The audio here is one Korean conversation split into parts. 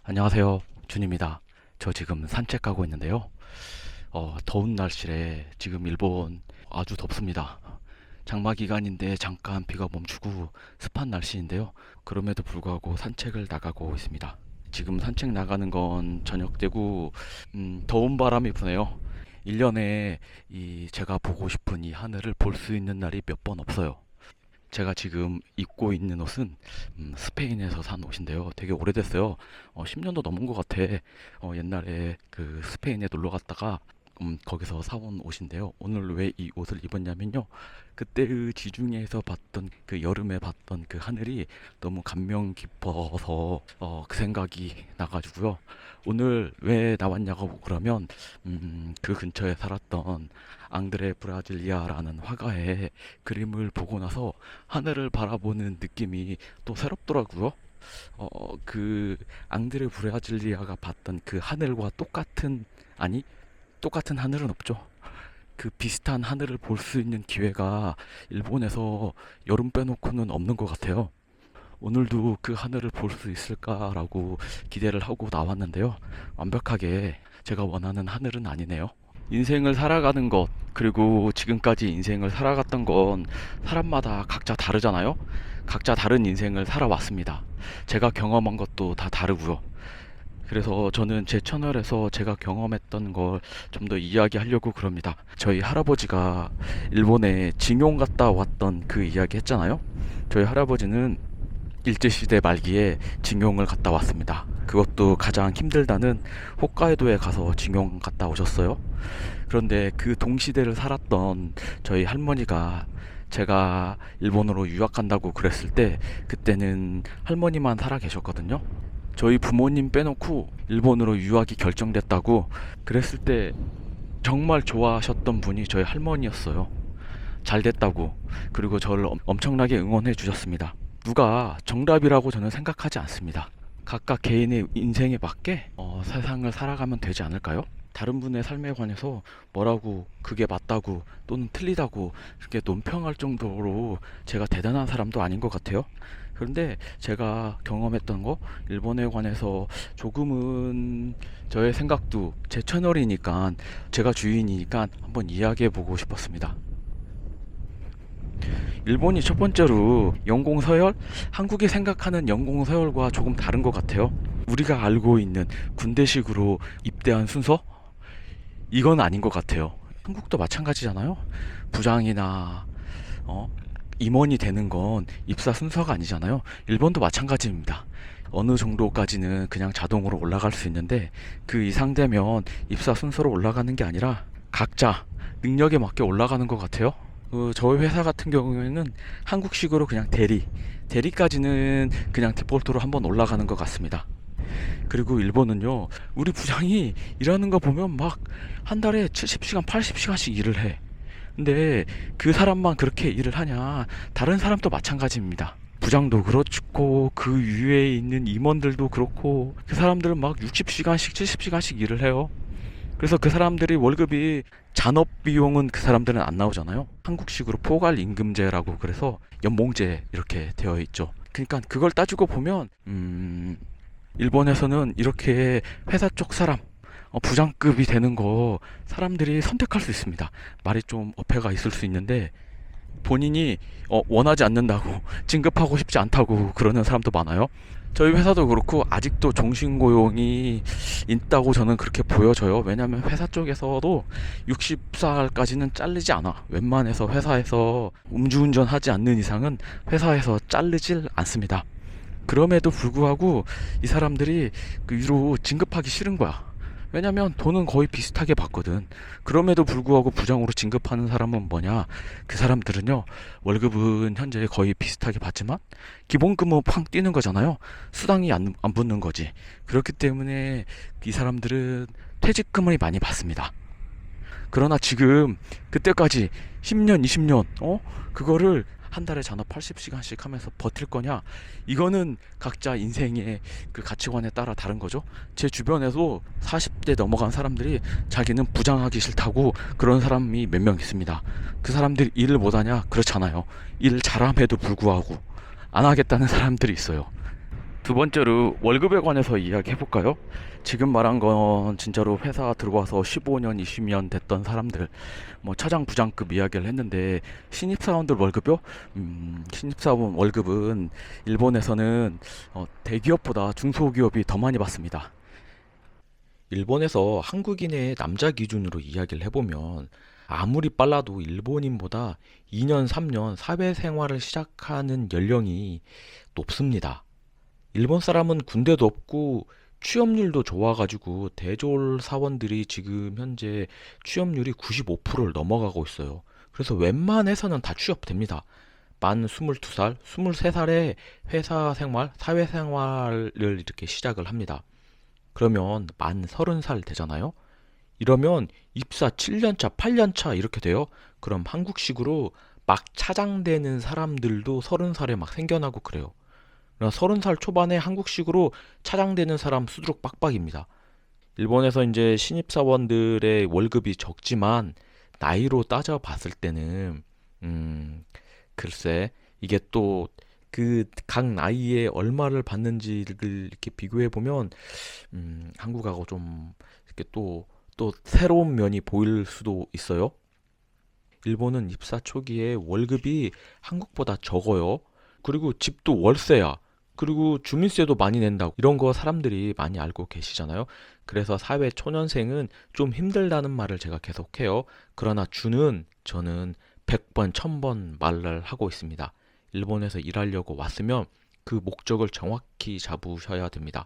안녕하세요. 준입니다. 저 지금 산책 가고 있는데요. 더운 날씨에 지금 일본 아주 덥습니다. 장마 기간인데 잠깐 비가 멈추고 습한 날씨인데요. 그럼에도 불구하고 산책을 나가고 있습니다. 지금 산책 나가는 건 저녁 되고 더운 바람이 부네요. 1년에 제가 보고 싶은 이 하늘을 볼 수 있는 날이 몇 번 없어요. 제가 지금 입고 있는 옷은 스페인에서 산 옷인데요. 되게 오래됐어요. 10년도 넘은 것 같아. 옛날에 그 스페인에 놀러 갔다가 거기서 사온 옷인데요. 오늘 왜 이 옷을 입었냐면요. 그때 그 지중해에서 봤던 그 여름에 봤던 그 하늘이 너무 감명 깊어서 그 생각이 나가지고요. 오늘 왜 나왔냐고 그러면 그 근처에 살았던 앙드레 브라질리아라는 화가의 그림을 보고 나서 하늘을 바라보는 느낌이 또 새롭더라고요. 그 앙드레 브라질리아가 봤던 그 하늘과 똑같은, 아니 똑같은 하늘은 없죠. 그 비슷한 하늘을 볼 수 있는 기회가 일본에서 여름 빼놓고는 없는 것 같아요. 오늘도 그 하늘을 볼 수 있을까라고 기대를 하고 나왔는데요. 완벽하게 제가 원하는 하늘은 아니네요. 인생을 살아가는 것, 그리고 지금까지 인생을 살아갔던 건 사람마다 각자 다르잖아요. 각자 다른 인생을 살아왔습니다. 제가 경험한 것도 다 다르고요. 그래서 저는 제 채널에서 제가 경험했던 걸 좀 더 이야기하려고 그럽니다. 저희 할아버지가 일본에 징용 갔다 왔던 그 이야기 했잖아요. 저희 할아버지는 일제시대 말기에 징용을 갔다 왔습니다. 그것도 가장 힘들다는 홋카이도에 가서 징용 갔다 오셨어요. 그런데 그 동시대를 살았던 저희 할머니가 제가 일본으로 유학 간다고 그랬을 때 그때는 할머니만 살아 계셨거든요. 저희 부모님 빼놓고 일본으로 유학이 결정됐다고 그랬을 때 정말 좋아하셨던 분이 저희 할머니였어요. 잘 됐다고. 그리고 저를 엄청나게 응원해 주셨습니다. 누가 정답이라고 저는 생각하지 않습니다. 각각 개인의 인생에 맞게 세상을 살아가면 되지 않을까요? 다른 분의 삶에 관해서 뭐라고 그게 맞다고 또는 틀리다고 그렇게 논평할 정도로 제가 대단한 사람도 아닌 것 같아요. 그런데 제가 경험했던 거 일본에 관해서 조금은 저의 생각도 제 채널이니까 제가 주인이니까 한번 이야기해 보고 싶었습니다. 일본이 첫 번째로 연공서열, 한국이 생각하는 연공서열과 조금 다른 것 같아요. 우리가 알고 있는 군대식으로 입대한 순서? 이건 아닌 것 같아요. 한국도 마찬가지잖아요. 부장이나 임원이 되는 건 입사 순서가 아니잖아요. 일본도 마찬가지입니다. 어느 정도까지는 그냥 자동으로 올라갈 수 있는데 그 이상 되면 입사 순서로 올라가는 게 아니라 각자 능력에 맞게 올라가는 것 같아요. 저희 회사 같은 경우에는 한국식으로 그냥 대리까지는 그냥 디폴트로 한번 올라가는 것 같습니다. 그리고 일본은요, 우리 부장이 일하는 거 보면 막 한 달에 70시간, 80시간씩 일을 해. 근데 그 사람만 그렇게 일을 하냐? 다른 사람도 마찬가지입니다. 부장도 그렇고 그 위에 있는 임원들도 그렇고 그 사람들은 막 60시간씩, 70시간씩 일을 해요. 그래서 그 사람들이 월급이 잔업 비용은 그 사람들은 안 나오잖아요. 한국식으로 포괄 임금제라고 그래서 연봉제 이렇게 되어 있죠. 그러니까 그걸 따지고 보면 일본에서는 이렇게 회사 쪽 사람 부장급이 되는 거 사람들이 선택할 수 있습니다. 말이 좀 어폐가 있을 수 있는데 본인이 원하지 않는다고 진급하고 싶지 않다고 그러는 사람도 많아요. 저희 회사도 그렇고 아직도 종신고용이 있다고 저는 그렇게 보여져요. 왜냐하면 회사 쪽에서도 60살까지는 잘리지 않아. 웬만해서 회사에서 음주운전 하지 않는 이상은 회사에서 잘리질 않습니다. 그럼에도 불구하고 이 사람들이 그 위로 진급하기 싫은 거야. 왜냐면 돈은 거의 비슷하게 받거든. 그럼에도 불구하고 부장으로 진급하는 사람은 뭐냐? 그 사람들은요, 월급은 현재 거의 비슷하게 받지만 기본급은 팡 뛰는 거잖아요. 수당이 안 붙는 거지. 그렇기 때문에 이 사람들은 퇴직금을 많이 받습니다. 그러나 지금 그때까지 10년, 20년, 그거를 한 달에 잔업 80시간씩 하면서 버틸 거냐? 이거는 각자 인생의 그 가치관에 따라 다른 거죠. 제 주변에도 40대 넘어간 사람들이 자기는 부장하기 싫다고 그런 사람이 몇 명 있습니다. 그 사람들이 일을 못하냐? 그렇잖아요. 일을 잘함에도 불구하고 안 하겠다는 사람들이 있어요. 두 번째로 월급에 관해서 이야기해 볼까요? 지금 말한 건 진짜로 회사 들어와서 15년, 20년 됐던 사람들, 뭐 차장, 부장급 이야기를 했는데 신입사원들 월급요? 신입사원 월급은 일본에서는 대기업보다 중소기업이 더 많이 받습니다. 일본에서 한국인의 남자 기준으로 이야기를 해보면 아무리 빨라도 일본인보다 2년, 3년 사회생활을 시작하는 연령이 높습니다. 일본 사람은 군대도 없고 취업률도 좋아가지고 대졸 사원들이 지금 현재 취업률이 95%를 넘어가고 있어요. 그래서 웬만해서는 다 취업됩니다. 만 22살, 23살에 회사 생활, 사회생활을 이렇게 시작을 합니다. 그러면 만 30살 되잖아요? 이러면 입사 7년차, 8년차 이렇게 돼요. 그럼 한국식으로 막 차장되는 사람들도 30살에 막 생겨나고 그래요. 30살 초반에 한국식으로 차장되는 사람 수두룩 빡빡입니다. 일본에서 이제 신입사원들의 월급이 적지만 나이로 따져봤을 때는 글쎄 이게 또 그 각 나이에 얼마를 받는지를 이렇게 비교해 보면 한국하고 좀 이렇게 또 새로운 면이 보일 수도 있어요. 일본은 입사 초기에 월급이 한국보다 적어요. 그리고 집도 월세야. 그리고 주민세도 많이 낸다고. 이런 거 사람들이 많이 알고 계시잖아요. 그래서 사회 초년생은 좀 힘들다는 말을 제가 계속해요. 그러나 저는 100번, 1000번 말을 하고 있습니다. 일본에서 일하려고 왔으면 그 목적을 정확히 잡으셔야 됩니다.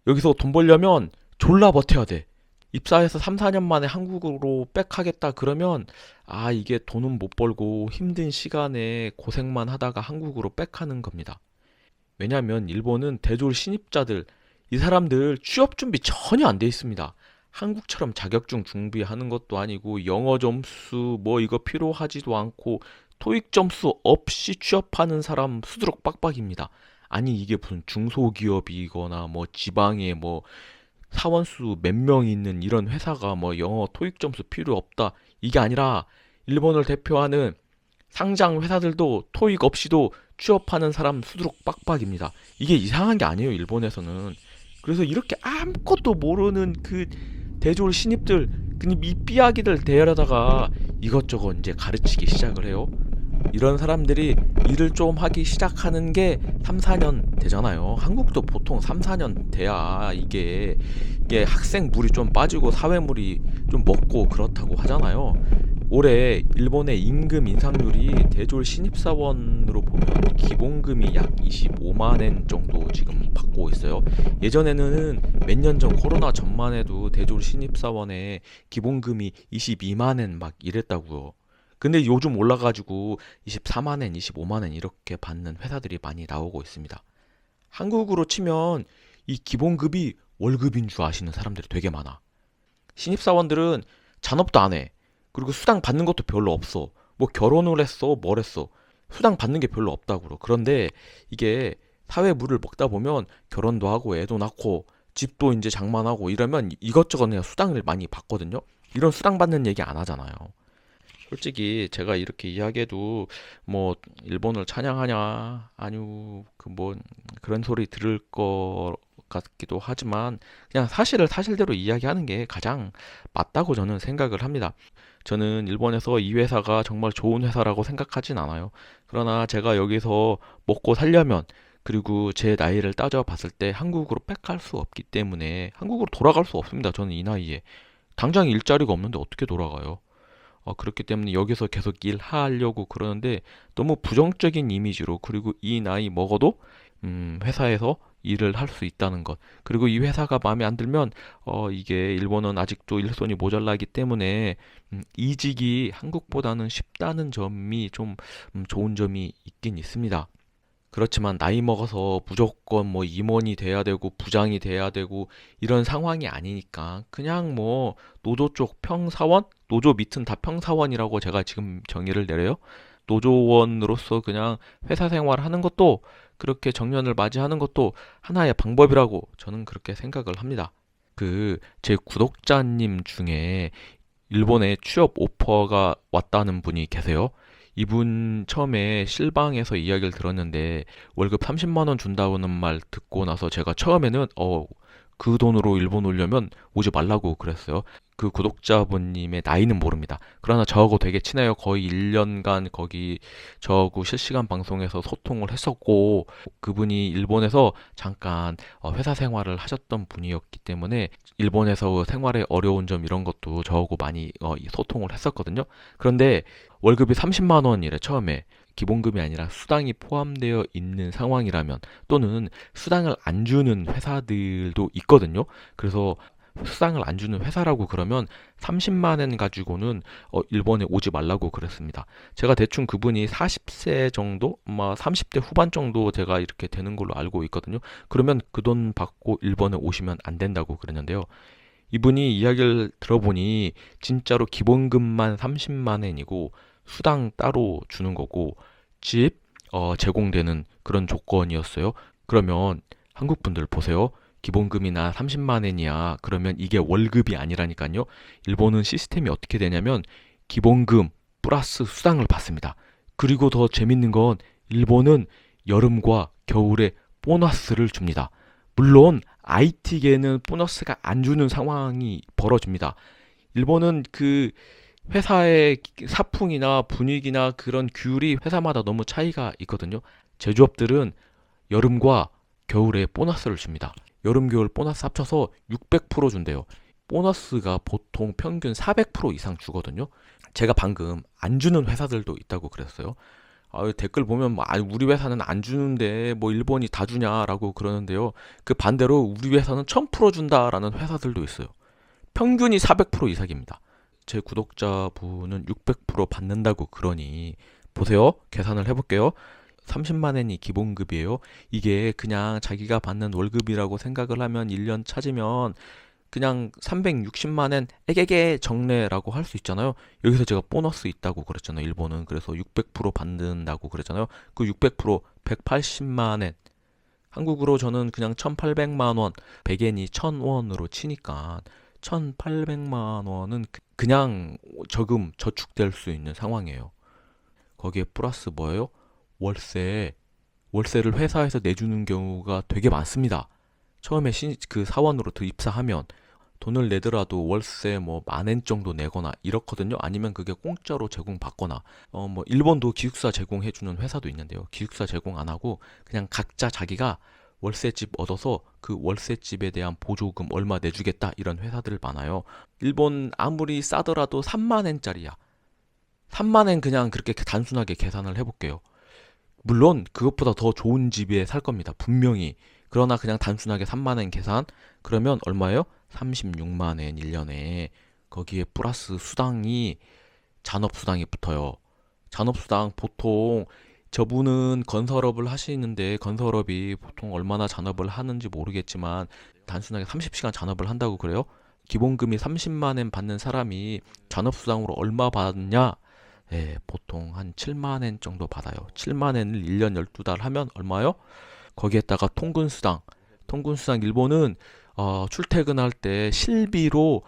여기서 돈 벌려면 졸라 버텨야 돼. 입사해서 3, 4년 만에 한국으로 백하겠다 그러면 이게 돈은 못 벌고 힘든 시간에 고생만 하다가 한국으로 백하는 겁니다. 왜냐하면 일본은 대졸 신입자들 이 사람들 취업 준비 전혀 안 돼 있습니다. 한국처럼 자격증 준비하는 것도 아니고 영어 점수 뭐 이거 필요하지도 않고 토익 점수 없이 취업하는 사람 수두룩 빡빡입니다. 아니 이게 무슨 중소기업이거나 뭐 지방에 뭐 사원수 몇 명 있는 이런 회사가 뭐 영어 토익 점수 필요 없다 이게 아니라 일본을 대표하는 상장 회사들도 토익 없이도 취업하는 사람 수두룩 빡빡입니다. 이게 이상한 게 아니에요, 일본에서는. 그래서 이렇게 아무것도 모르는 그 대졸 신입들, 그냥 이 삐약이들 대하려다가 이것저것 이제 가르치기 시작을 해요. 이런 사람들이 일을 좀 하기 시작하는 게 3, 4년 되잖아요. 한국도 보통 3, 4년 돼야 이게 학생 물이 좀 빠지고 사회물이 좀 먹고 그렇다고 하잖아요. 올해 일본의 임금 인상률이 대졸 신입사원으로 보면 기본금이 약 25만 엔 정도 지금 받고 있어요. 예전에는 몇 년 전 코로나 전만 해도 대졸 신입사원의 기본금이 22만 엔 막 이랬다고요. 근데 요즘 올라가지고 24만 엔, 25만 엔 이렇게 받는 회사들이 많이 나오고 있습니다. 한국으로 치면 이 기본급이 월급인 줄 아시는 사람들이 되게 많아. 신입사원들은 잔업도 안 해. 그리고 수당 받는 것도 별로 없어. 뭐 결혼을 했어, 뭘 했어. 수당 받는 게 별로 없다고 그러. 그런데 이게 사회 물을 먹다 보면 결혼도 하고 애도 낳고 집도 이제 장만하고 이러면 이것저것 그냥 수당을 많이 받거든요. 이런 수당 받는 얘기 안 하잖아요. 솔직히 제가 이렇게 이야기해도 뭐 일본을 찬양하냐 아니요 그 뭐 그런 소리 들을 것 같기도 하지만 그냥 사실을 사실대로 이야기하는 게 가장 맞다고 저는 생각을 합니다. 저는 일본에서 이 회사가 정말 좋은 회사라고 생각하진 않아요. 그러나 제가 여기서 먹고 살려면 그리고 제 나이를 따져봤을 때 한국으로 백할 수 없기 때문에 한국으로 돌아갈 수 없습니다. 저는 이 나이에 당장 일자리가 없는데 어떻게 돌아가요? 그렇기 때문에 여기서 계속 일하려고 그러는데 너무 부정적인 이미지로 그리고 이 나이 먹어도 회사에서 일을 할 수 있다는 것 그리고 이 회사가 마음에 안 들면 이게 일본은 아직도 일손이 모자라기 때문에 이직이 한국보다는 쉽다는 점이 좀 좋은 점이 있긴 있습니다. 그렇지만 나이 먹어서 무조건 뭐 임원이 돼야 되고 부장이 돼야 되고 이런 상황이 아니니까 그냥 뭐 노조 쪽 평사원, 노조 밑은 다 평사원이라고 제가 지금 정의를 내려요. 노조원으로서 그냥 회사 생활하는 것도 그렇게 정년을 맞이하는 것도 하나의 방법이라고 저는 그렇게 생각을 합니다. 제 구독자님 중에 일본에 취업 오퍼가 왔다는 분이 계세요. 이분 처음에 실방에서 이야기를 들었는데 월급 30만 원 준다는 말 듣고 나서 제가 처음에는 그 돈으로 일본 오려면 오지 말라고 그랬어요. 그 구독자분님의 나이는 모릅니다. 그러나 저하고 되게 친해요. 거의 1년간 거기 저하고 실시간 방송에서 소통을 했었고, 그분이 일본에서 잠깐 회사 생활을 하셨던 분이었기 때문에 일본에서 생활의 어려운 점 이런 것도 저하고 많이 소통을 했었거든요. 그런데 월급이 30만 원이래 처음에. 기본급이 아니라 수당이 포함되어 있는 상황이라면, 또는 수당을 안 주는 회사들도 있거든요. 그래서 수당을 안 주는 회사라고 그러면 30만 원 가지고는 일본에 오지 말라고 그랬습니다. 제가 대충 그분이 40세 정도, 30대 후반 정도 제가 이렇게 되는 걸로 알고 있거든요. 그러면 그 돈 받고 일본에 오시면 안 된다고 그랬는데요. 이분이 이야기를 들어보니 진짜로 기본급만 30만 원이고 수당 따로 주는 거고 집 제공되는 그런 조건이었어요. 그러면 한국 분들 보세요. 기본금이나 30만 원이야. 그러면 이게 월급이 아니라니까요. 일본은 시스템이 어떻게 되냐면 기본금 플러스 수당을 받습니다. 그리고 더 재밌는 건 일본은 여름과 겨울에 보너스를 줍니다. 물론 IT계는 보너스가 안 주는 상황이 벌어집니다. 일본은 그 회사의 사풍이나 분위기나 그런 규율이 회사마다 너무 차이가 있거든요. 제조업들은 여름과 겨울에 보너스를 줍니다. 여름, 겨울 보너스 합쳐서 600% 준대요. 보너스가 보통 평균 400% 이상 주거든요. 제가 방금 안 주는 회사들도 있다고 그랬어요. 댓글 보면 우리 회사는 안 주는데 뭐 일본이 다 주냐라고 그러는데요. 그 반대로 우리 회사는 1000% 준다라는 회사들도 있어요. 평균이 400% 이상입니다. 제 구독자분은 600% 받는다고 그러니 보세요. 계산을 해볼게요. 30만 원이 기본급이에요. 이게 그냥 자기가 받는 월급이라고 생각을 하면 1년 찾으면 그냥 360만 원 에게게 정례라고 할 수 있잖아요. 여기서 제가 보너스 있다고 그랬잖아요. 일본은. 그래서 600% 받는다고 그랬잖아요. 그 600% 180만 원. 한국으로 저는 그냥 1800만 원, 100엔이 1000원으로 치니까 1800만 원은 그냥 저금 저축될 수 있는 상황이에요. 거기에 플러스 뭐예요? 월세. 월세를 회사에서 내주는 경우가 되게 많습니다. 처음에 그 사원으로 입사하면 돈을 내더라도 월세 뭐 10,000엔 정도 내거나 이렇거든요. 아니면 그게 공짜로 제공받거나 뭐 일본도 기숙사 제공해주는 회사도 있는데요. 기숙사 제공 안 하고 그냥 각자 자기가 월세집 얻어서 그 월세집에 대한 보조금 얼마 내주겠다 이런 회사들 많아요. 일본 아무리 싸더라도 3만 엔짜리야. 3만 엔 그냥 그렇게 단순하게 계산을 해볼게요. 물론 그것보다 더 좋은 집에 살 겁니다. 분명히. 그러나 그냥 단순하게 3만 원 계산 그러면 얼마예요? 36만 원 1년에. 거기에 플러스 수당이 잔업수당이 붙어요. 잔업수당 보통 저분은 건설업을 하시는데 건설업이 보통 얼마나 잔업을 하는지 모르겠지만 단순하게 30시간 잔업을 한다고 그래요? 기본금이 30만 원 받는 사람이 잔업수당으로 얼마 받냐? 예, 보통 한 7만 원 정도 받아요. 7만 원을 1년 12달 하면 얼마요? 거기에다가 통근수당. 통근수당 일본은 출퇴근할 때 실비로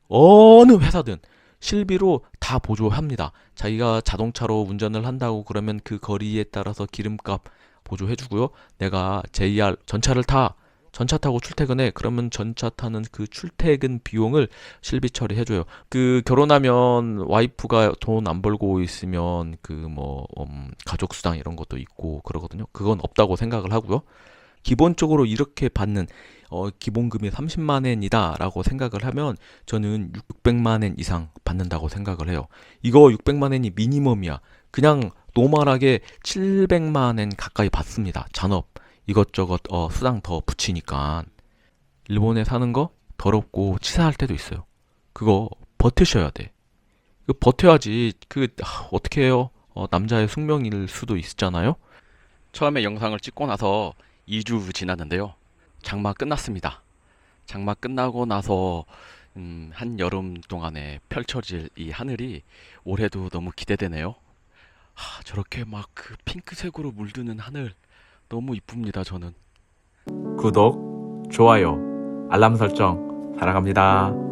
어느 회사든 실비로 다 보조합니다. 자기가 자동차로 운전을 한다고 그러면 그 거리에 따라서 기름값 보조해주고요. 내가 JR 전차를 전차 타고 출퇴근해. 그러면 전차 타는 그 출퇴근 비용을 실비 처리해줘요. 그 결혼하면 와이프가 돈 안 벌고 있으면 그 뭐 가족 수당 이런 것도 있고 그러거든요. 그건 없다고 생각을 하고요. 기본적으로 이렇게 받는 기본금이 30만 원이다라고 생각을 하면 저는 600만 원 이상 받는다고 생각을 해요. 이거 600만 원이 미니멈이야. 그냥 노멀하게 700만 원 가까이 받습니다. 잔업 이것저것 수당 더 붙이니까. 일본에 사는 거 더럽고 치사할 때도 있어요. 그거 버티셔야 돼. 그 버텨야지. 어떻게 해요? 남자의 숙명일 수도 있잖아요. 처음에 영상을 찍고 나서 2주 지났는데요. 장마 끝났습니다. 장마 끝나고 나서 한 여름 동안에 펼쳐질 이 하늘이 올해도 너무 기대되네요. 저렇게 막 그 핑크색으로 물드는 하늘 너무 이쁩니다, 저는. 구독, 좋아요, 알람 설정 사랑합니다.